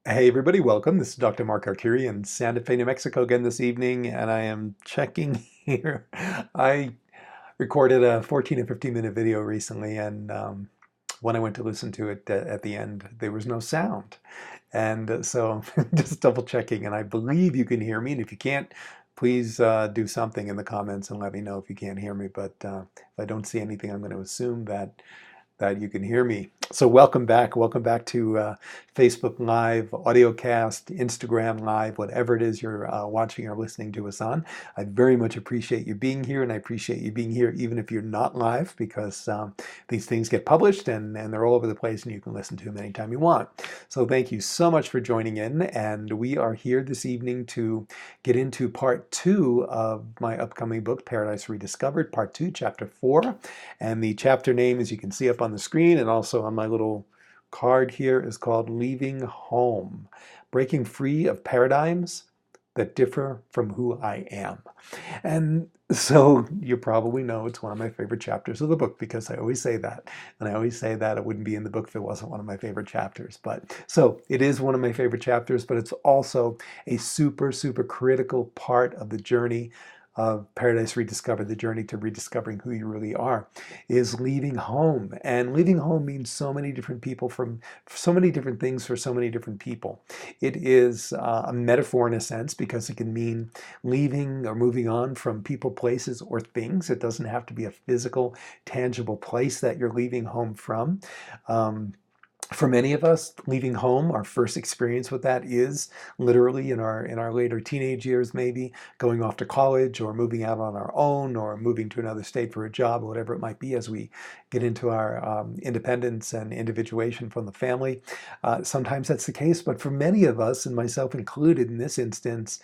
Hey everybody, welcome. This is Dr. Mark Arcuri in Santa Fe, New Mexico again this evening, and I am checking here. I recorded a 14 or 15 minute video recently, and when I went to listen to it at the end, there was no sound. And so I'm just double checking, and I believe you can hear me. And if you can't, please do something in the comments and let me know if you can't hear me. But if I don't see anything, I'm going to assume that you can hear me. So welcome back. Welcome back to Facebook Live, Audiocast, Instagram Live, whatever it is you're watching or listening to us on. I very much appreciate you being here, and I appreciate you being here even if you're not live, because these things get published and they're all over the place, and you can listen to them anytime you want. So thank you so much for joining in, and we are here this evening to get into part two of my upcoming book, Paradise Rediscovered, part two, chapter 4. And the chapter name, as you can see up on the screen and also on my little card here, is called Leaving Home, Breaking Free of Paradigms that Differ from Who I Am. And so you probably know it's one of my favorite chapters of the book, because I always say that. And I always say that it wouldn't be in the book if it wasn't one of my favorite chapters. But so it is one of my favorite chapters, but it's also a super, super critical part of the journey of Paradise Rediscovered, the journey to rediscovering who you really are, is leaving home. And leaving home means so many different people from so many different things for so many different people. It is a metaphor in a sense, because it can mean leaving or moving on from people, places, or things. It doesn't have to be a physical, tangible place that you're leaving home from. For many of us, leaving home, our first experience with that is literally in our later teenage years, maybe going off to college or moving out on our own or moving to another state for a job, or whatever it might be, as we get into our independence and individuation from the family. Sometimes that's the case, but for many of us, and myself included in this instance,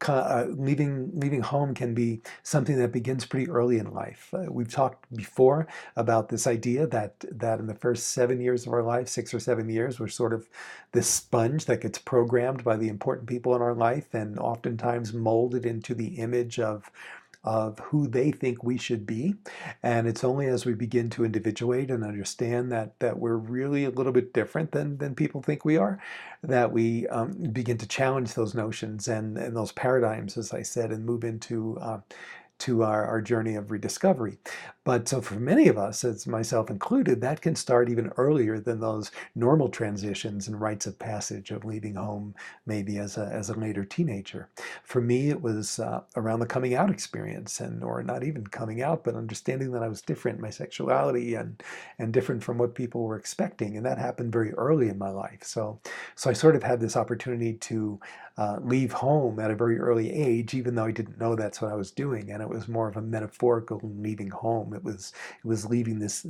leaving home can be something that begins pretty early in life. We've talked before about this idea that in the first 7 years of our life, 6 or 7 years, we're sort of this sponge that gets programmed by the important people in our life, and oftentimes molded into the image of who they think we should be. And it's only as we begin to individuate and understand that we're really a little bit different than people think we are, that we begin to challenge those notions and those paradigms, as I said, and move into to our journey of rediscovery. But so for many of us, as myself included, that can start even earlier than those normal transitions and rites of passage of leaving home, maybe as a later teenager. For me, it was around the coming out experience, or not even coming out, but understanding that I was different, my sexuality, and different from what people were expecting. And that happened very early in my life. So I sort of had this opportunity to leave home at a very early age, even though I didn't know that's what I was doing. And it was more of a metaphorical leaving home. It was leaving this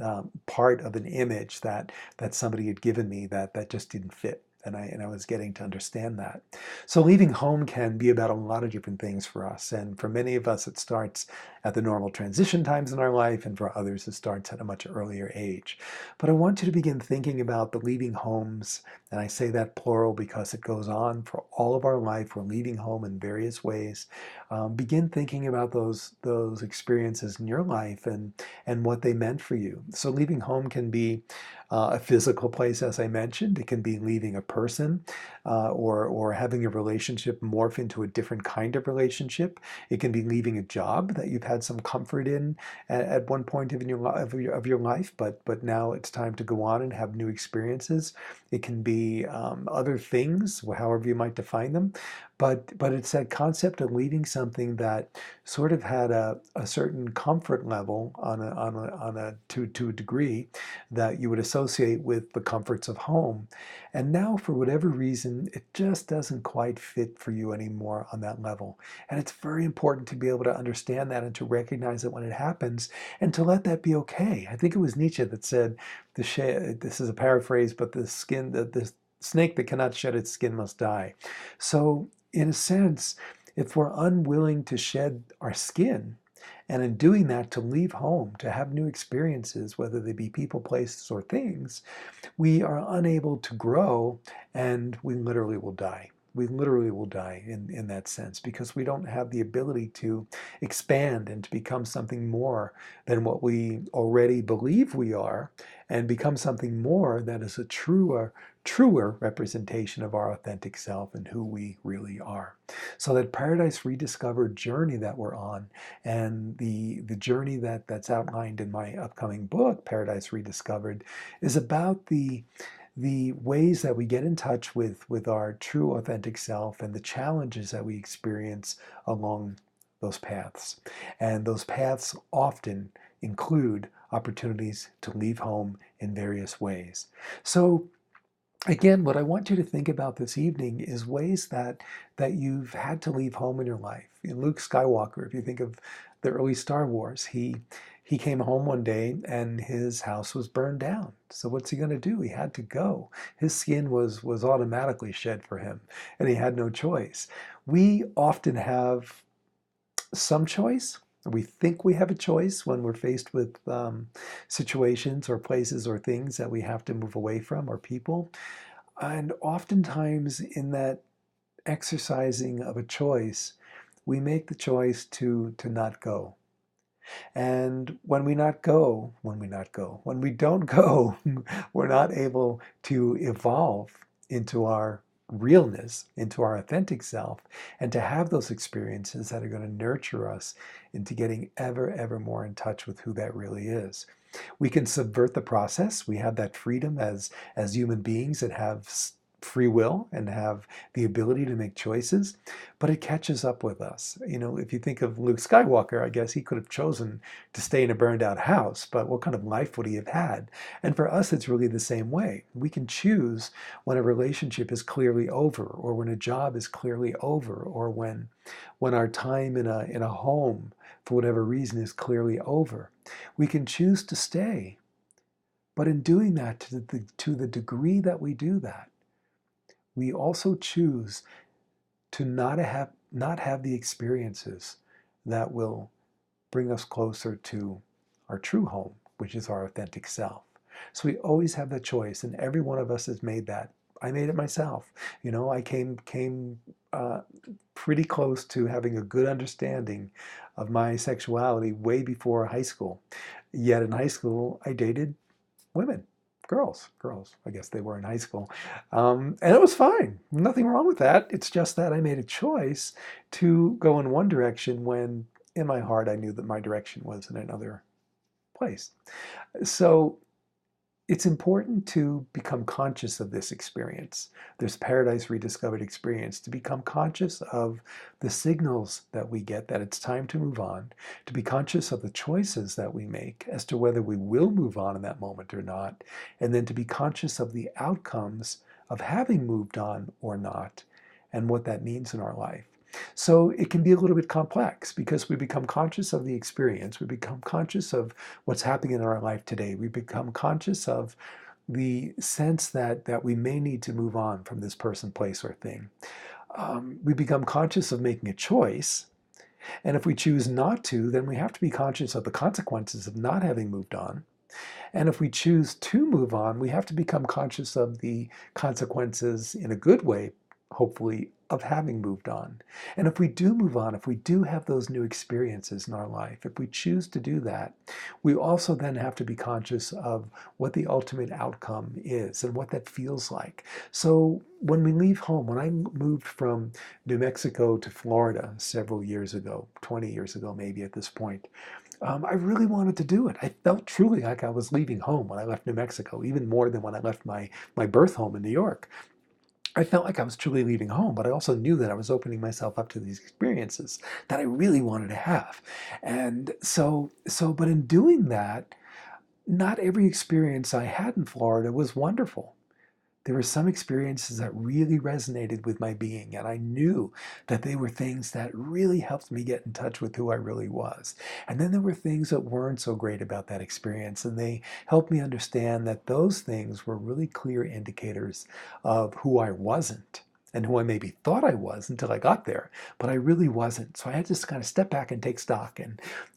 part of an image that somebody had given me that just didn't fit. And I was getting to understand that. So leaving home can be about a lot of different things for us. And for many of us, it starts at the normal transition times in our life, and for others, it starts at a much earlier age. But I want you to begin thinking about the leaving homes, and I say that plural because it goes on for all of our life. We're leaving home in various ways. Begin thinking about those experiences in your life and what they meant for you. So leaving home can be a physical place, as I mentioned. It can be leaving a person, or having a relationship morph into a different kind of relationship. It can be leaving a job that you've had some comfort in at one point of your life, but now it's time to go on and have new experiences. It can be other things, however you might define them. But it's that concept of leaving something that sort of had a certain comfort level to a degree that you would associate with the comforts of home. And now, for whatever reason, it just doesn't quite fit for you anymore on that level. And it's very important to be able to understand that and to recognize it when it happens, and to let that be okay. I think it was Nietzsche that said, this is a paraphrase, but the snake that cannot shed its skin must die. So, in a sense, if we're unwilling to shed our skin, and in doing that, to leave home, to have new experiences, whether they be people, places, or things, we are unable to grow, and we literally will die. We literally will die in that sense because we don't have the ability to expand and to become something more than what we already believe we are and become something more that is a truer representation of our authentic self and who we really are. So that Paradise Rediscovered journey that we're on and the journey that's outlined in my upcoming book, Paradise Rediscovered, is about the ways that we get in touch with our true authentic self and the challenges that we experience along those paths. And those paths often include opportunities to leave home in various ways. So again, what I want you to think about this evening is ways that you've had to leave home in your life. In Luke Skywalker, if you think of the early Star Wars, he came home one day and his house was burned down. So what's he going to do? He had to go. His skin was automatically shed for him, and he had no choice. We often have some choice. We think we have a choice when we're faced with situations or places or things that we have to move away from or people. And oftentimes, in that exercising of a choice, we make the choice to not go. And when we don't go, we're not able to evolve into our realness, into our authentic self, and to have those experiences that are going to nurture us into getting ever more in touch with who that really is. We can subvert the process. We have that freedom as human beings that have free will and have the ability to make choices, but it catches up with us. You know, if you think of Luke Skywalker, I guess he could have chosen to stay in a burned out house, but what kind of life would he have had? And for us, it's really the same way. We can choose when a relationship is clearly over, or when a job is clearly over, or when our time in a home, for whatever reason, is clearly over. We can choose to stay. But in doing that, to the degree that we do that, we also choose to not have the experiences that will bring us closer to our true home, which is our authentic self. So we always have that choice, and every one of us has made that. I made it myself. You know, I came pretty close to having a good understanding of my sexuality way before high school. Yet in high school, I dated women, girls. I guess they were in high school. And it was fine. Nothing wrong with that. It's just that I made a choice to go in one direction when in my heart I knew that my direction was in another place. So it's important to become conscious of this experience, this Paradise Rediscovered experience, to become conscious of the signals that we get that it's time to move on, to be conscious of the choices that we make as to whether we will move on in that moment or not, and then to be conscious of the outcomes of having moved on or not, and what that means in our life. So it can be a little bit complex because we become conscious of the experience. We become conscious of what's happening in our life today. We become conscious of the sense that we may need to move on from this person, place, or thing. We become conscious of making a choice. And if we choose not to, then we have to be conscious of the consequences of not having moved on. And if we choose to move on, we have to become conscious of the consequences in a good way, hopefully, of having moved on. And if we do move on, if we do have those new experiences in our life, if we choose to do that, we also then have to be conscious of what the ultimate outcome is and what that feels like. So when we leave home, when I moved from New Mexico to Florida several years ago, 20 years ago maybe at this point, I really wanted to do it. I felt truly like I was leaving home when I left New Mexico, even more than when I left my birth home in New York. I felt like I was truly leaving home, but I also knew that I was opening myself up to these experiences that I really wanted to have. And but in doing that, not every experience I had in Florida was wonderful. There were some experiences that really resonated with my being, and I knew that they were things that really helped me get in touch with who I really was. And then there were things that weren't so great about that experience, and they helped me understand that those things were really clear indicators of who I wasn't and who I maybe thought I was until I got there, but I really wasn't. So I had to just kind of step back and take stock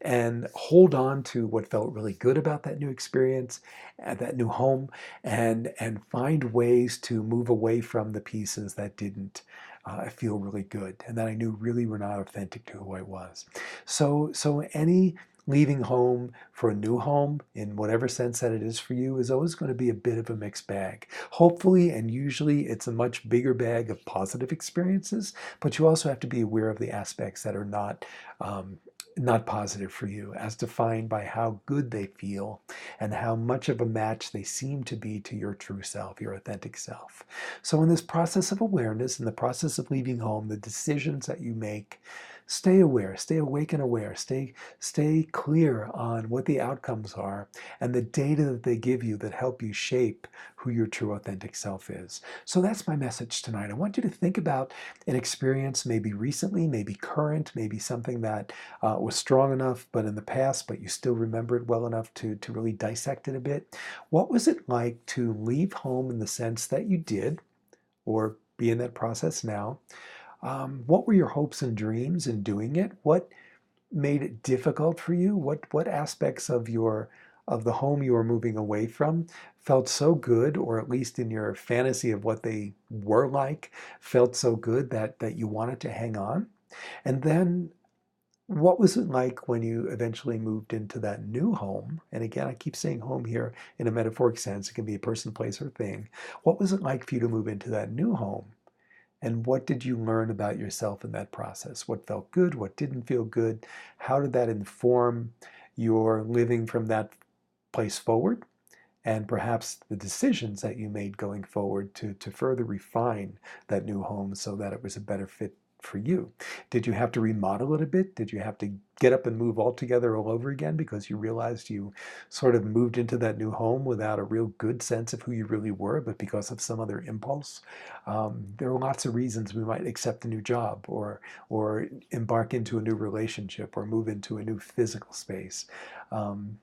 and hold on to what felt really good about that new experience, that new home, and find ways to move away from the pieces that didn't I feel really good, and that I knew really were not authentic to who I was. So any leaving home for a new home, in whatever sense that it is for you, is always going to be a bit of a mixed bag. Hopefully, and usually, it's a much bigger bag of positive experiences, but you also have to be aware of the aspects that are um, not positive for you, as defined by how good they feel and how much of a match they seem to be to your true self, your authentic self. So, in this process of awareness, in the process of leaving home, the decisions that you make, stay aware, stay awake and aware, stay clear on what the outcomes are and the data that they give you that help you shape who your true authentic self is. So that's my message tonight. I want you to think about an experience, maybe recently, maybe current, maybe something that was strong enough but in the past, but you still remember it well enough to really dissect it a bit. What was it like to leave home in the sense that you did, or be in that process now? What were your hopes and dreams in doing it? What made it difficult for you? What aspects of the home you were moving away from felt so good, or at least in your fantasy of what they were like, felt so good that you wanted to hang on? And then what was it like when you eventually moved into that new home? And again, I keep saying home here in a metaphoric sense. It can be a person, place, or thing. What was it like for you to move into that new home? And what did you learn about yourself in that process? What felt good? What didn't feel good? How did that inform your living from that place forward? And perhaps the decisions that you made going forward to further refine that new home so that it was a better fit for you. Did you have to remodel it a bit? Did you have to get up and move altogether all over again because you realized you sort of moved into that new home without a real good sense of who you really were, but because of some other impulse? There are lots of reasons we might accept a new job, or embark into a new relationship, or move into a new physical space. Um,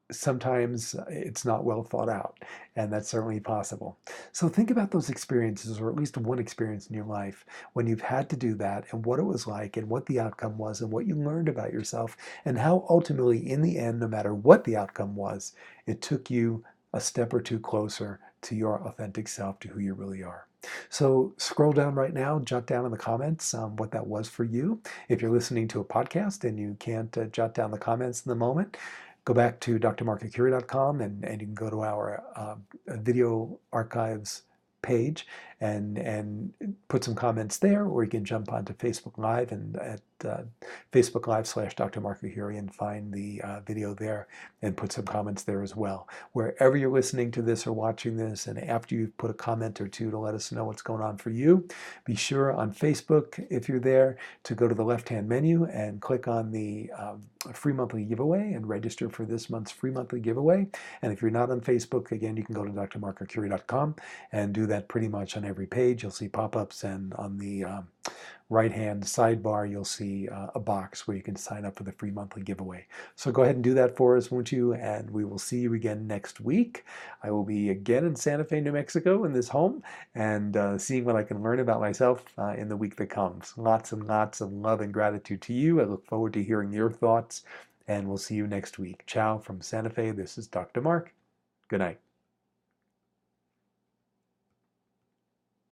Sometimes it's not well thought out, and that's certainly possible. So think about those experiences, or at least one experience in your life when you've had to do that, and what it was like, and what the outcome was, and what you learned about yourself, and how ultimately, in the end, no matter what the outcome was, it took you a step or two closer to your authentic self, to who you really are. So scroll down right now, jot down in the comments what that was for you. If you're listening to a podcast and you can't jot down the comments in the moment, go back to drmarkarcuri.com, and you can go to our video archives page and put some comments there, or you can jump onto Facebook Live and at Facebook Live / Dr. Mark Arcuri and find the video there and put some comments there as well. Wherever you're listening to this or watching this, and after you've put a comment or two to let us know what's going on for you, be sure on Facebook, if you're there, to go to the left-hand menu and click on the free monthly giveaway and register for this month's free monthly giveaway. And if you're not on Facebook, again, you can go to drmarkarcuri.com and do that pretty much on every page. You'll see pop-ups, and on the right-hand sidebar, you'll see a box where you can sign up for the free monthly giveaway. So go ahead and do that for us, won't you? And we will see you again next week. I will be again in Santa Fe, New Mexico, in this home, and seeing what I can learn about myself in the week that comes. Lots and lots of love and gratitude to you. I look forward to hearing your thoughts, and we'll see you next week. Ciao from Santa Fe. This is Dr. Mark. Good night.